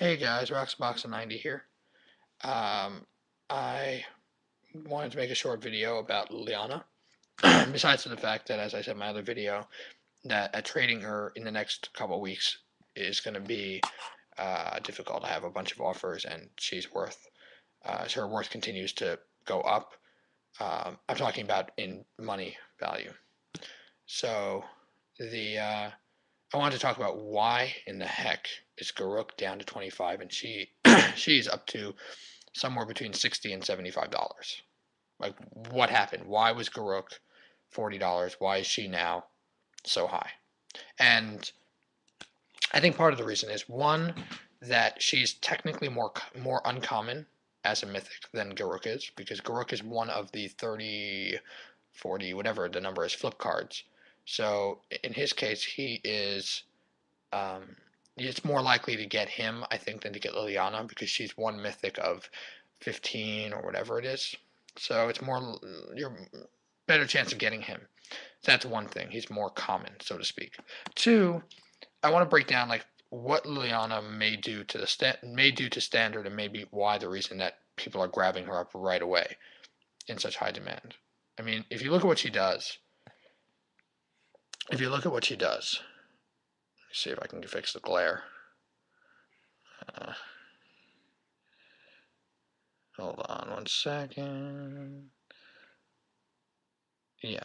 Hey guys, Roxbox90 here. I wanted to make a short video about Liliana. Besides the fact that, as I said in my other video, that trading her in the next couple of weeks is going to be difficult. I have a bunch of offers, and her worth continues to go up. I'm talking about in money value. So the I wanted to talk about why in the heck is Garruk down to 25 and she's up to somewhere between 60 and $75. Like, what happened? Why was Garruk $40? Why is she now so high? And I think part of the reason is one, that she's technically more uncommon as a mythic than Garruk is, because Garruk is one of the 30, 40, whatever the number is, flip cards. So in his case, it's more likely to get him, I think, than to get Liliana, because she's one mythic of 15 or whatever it is. So it's more your better chance of getting him. So that's one thing. He's more common, so to speak. Two, I want to break down like what Liliana may do to standard, and maybe why the reason that people are grabbing her up right away in such high demand. I mean, if you look at what she does, let me see if I can fix the glare. Uh, Hold on one second. Yeah.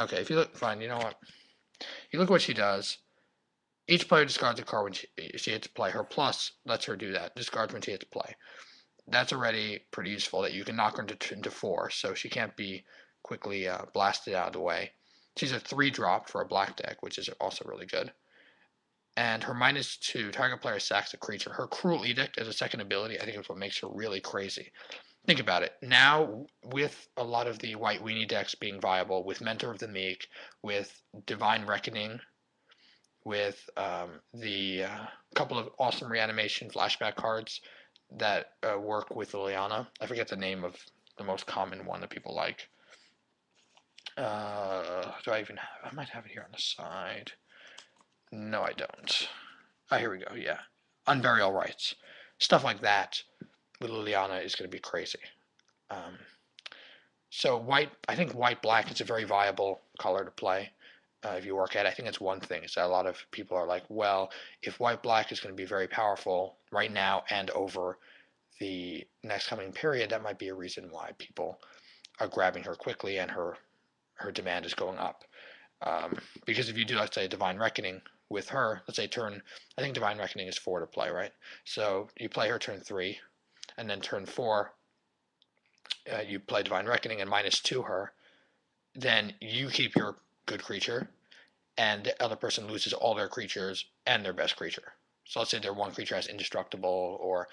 Okay, if you look, fine, you know what? You look at what she does. Each player discards a card when she hits play. Her plus lets her do that. Discards when she hits play. That's already pretty useful, that you can knock her into 4, so she can't be quickly blasted out of the way. She's a 3-drop for a black deck, which is also really good. And her -2, target player sacks a creature. Her Cruel Edict as a second ability, I think, is what makes her really crazy. Think about it. Now, with a lot of the white weenie decks being viable, with Mentor of the Meek, with Divine Reckoning, with the couple of awesome reanimation flashback cards that work with Liliana. I forget the name of the most common one that people like. Do I even have? I might have it here on the side. No, I don't. Here we go. Yeah. Unburial Rights. Stuff like that with Liliana is going to be crazy. Um, So I think white black is a very viable color to play if you work at it. I think it's one thing. Is that a lot of people are like, well, if white black is going to be very powerful right now and over the next coming period, that might be a reason why people are grabbing her quickly and her demand is going up. Because if you do, let's say, Divine Reckoning with her, let's say I think Divine Reckoning is 4 to play, right? So you play her turn 3, and then turn 4, you play Divine Reckoning and -2 her, then you keep your good creature, and the other person loses all their creatures and their best creature. So let's say their one creature has indestructible or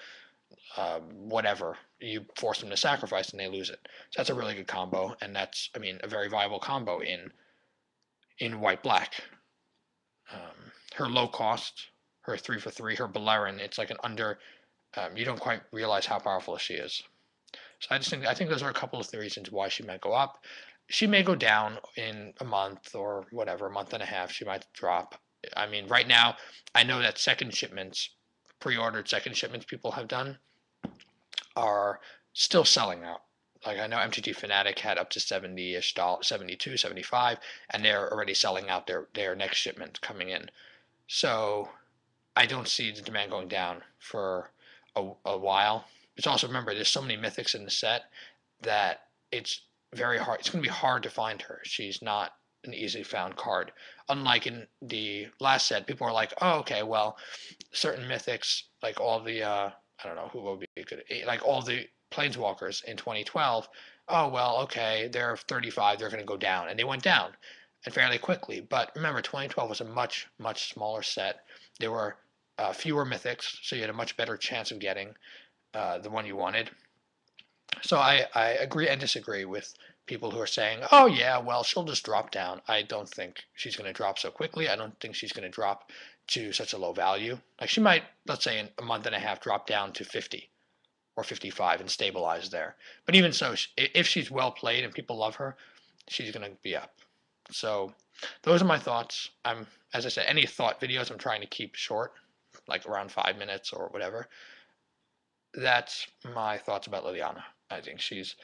whatever. You force them to sacrifice and they lose it. So that's a really good combo, and that's, I mean, a very viable combo in white black. Her low cost, her 3 for 3, her Beleren, it's like an under. You don't quite realize how powerful she is. So I think those are a couple of the reasons why she might go up. She may go down in a month or whatever, a month and a half. She might drop. I mean, right now, I know that pre-ordered second shipments people have done are still selling out. Like, I know MTG Fnatic had up to 70-ish dollars, 72, 75, and they're already selling out their next shipment coming in. So I don't see the demand going down for a while. It's also, remember, there's so many mythics in the set that it's very hard. It's going to be hard to find her. She's not an easily found card. Unlike in the last set, people are like, oh, okay, well, certain mythics, like all the, I don't know, who would be good, like all the Planeswalkers in 2012, oh, well, okay, they're 35, they're going to go down. And they went down and fairly quickly. But remember, 2012 was a much, much smaller set. There were fewer mythics, so you had a much better chance of getting the one you wanted. So I agree and disagree with people who are saying, oh, yeah, well, she'll just drop down. I don't think she's going to drop so quickly. I don't think she's going to drop to such a low value. Like, she might, let's say, in a month and a half, drop down to 50 or 55 and stabilize there. But even so, if she's well played and people love her, she's going to be up. So those are my thoughts. As I said, any thought videos I'm trying to keep short like around 5 minutes or whatever. That's my thoughts about Liliana. I think she's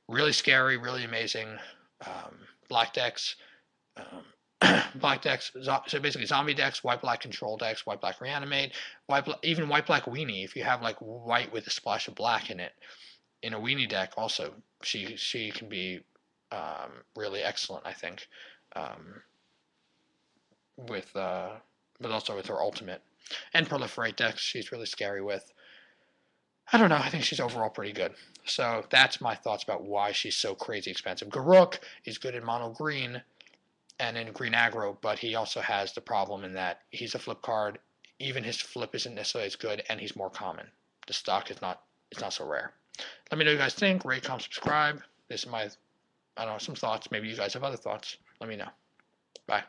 really scary, really amazing. Black decks, black decks, so basically zombie decks, white black control decks, white black reanimate, even white black weenie. If you have like white with a splash of black in it in a weenie deck, also she can be really excellent. I think with but also with her ultimate and proliferate decks, she's really scary with. I don't know. I think she's overall pretty good. So that's my thoughts about why she's so crazy expensive. Garruk is good in mono green and in green aggro, but he also has the problem in that he's a flip card. Even his flip isn't necessarily as good, and he's more common. The stock is not it's not so rare. Let me know what you guys think. Rate, comment, subscribe. This is my I don't know some thoughts. Maybe you guys have other thoughts. Let me know. Bye.